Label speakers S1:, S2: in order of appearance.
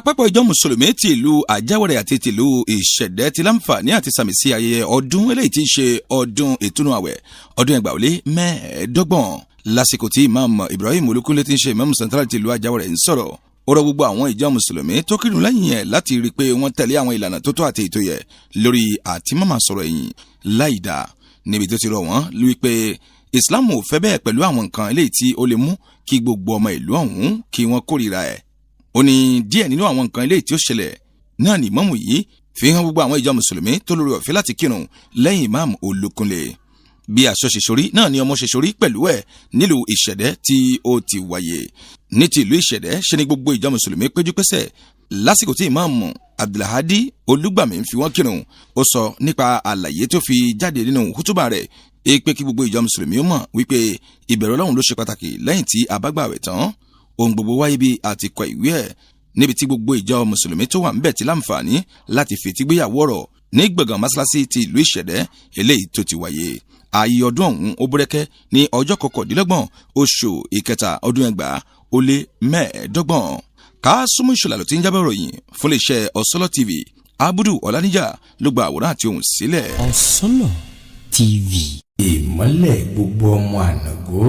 S1: àpapọ̀ ìjọ mùsùlùmí ti ìlú àjáwẹ̀rẹ̀ àti tìlú ìṣẹ̀dẹ̀ ti láǹfààní àti sàmì sí ayẹyẹ ọdún eléyìí tí ń ṣe ọdún ìtúnu àwẹ̀ ọdún 2025 lásìkò tí imam ibrahim olúkúnlé ti ń ṣe imam central ti ìlú àjáwẹ̀rẹ̀ ń sọ̀rọ̀ ó rọ gbogbo àwọn ìjọ mùsùlùmí tó kírun lẹ́yìn ẹ̀ láti rí i pé wọ́n tẹ̀lé àwọn ìlànà tó tó àti ètò yẹ lórí àti máma sọ̀rọ̀ ẹ̀yìn láìda níbi tó ti rọ̀ wọ́n wípé islam ò fẹ́ bẹ́ẹ̀ pẹ̀lú àwọn nǹkan eléyìí tí ó lè mú kí gbogbo ọmọ ìlú ọ̀hún kí wọ́n kórìíra ẹ̀ ó ní díẹ̀ nínú àwọn nǹkan eléyìí tí ó ṣẹlẹ̀ náà ní ìmáàmù yìí fi hàn gbogbo àwọn ìjọ mùsùlùmí tó lórí ọ̀fẹ́ láti kírun lẹ́yìn ìmáàmù olúkunlé bí aṣọ ṣe ṣorí náà ni ọmọ ṣe ṣorí pẹ̀lú ẹ̀ nílùú ìṣẹ̀dẹ̀ tí ó ti wáyé ní ti ìlú ìṣẹ̀dẹ̀ ṣe ni gbogbo ìjọ mùsùlùmí péjú pésẹ̀ lásìkò tí ìmáàmù abdulhadi olúgbàmí fi wọ́n kírun ó sọ nípa àlàyé tó fi jáde nínú hútúbà rẹ̀ pé kí gbogbo ìjọ mùsùlùmí ó mọ̀ wípé ìbẹ̀rù Ọlọ́run ló ṣe pàtàkì lẹ́yìn tí a bá gbààwẹ̀ tán ohun gbogbo wáyé bí àti kọ ìwé ẹ̀ níbi tí gbogbo ìjọ mùsùlùmí tó wà ń bẹ̀ ti láǹfààní láti fètígbéyàwó ọ̀rọ̀ ní gbọ̀ngàn mọ́sálásí ti ìlú ìṣẹ̀dẹ̀ eléyìí tó ti wáyé ààyè ọdún ọ̀hún ó búrẹ́kẹ́ ní ọjọ́ 29 oṣù ìkẹta ọdún 2025 ká súnmọ́ ìṣọ̀lá ló ti ń jábọ̀ ròyìn fún iléeṣẹ́ Ọ̀sọ́lọ̀ TV Abudu Ọláníjà ló gba àwòrán àti ohùn sílẹ̀.
S2: Ọ̀sọ́lọ̀ TV, ìmọ́lẹ̀ gbogbo ọmọ Ànàgó.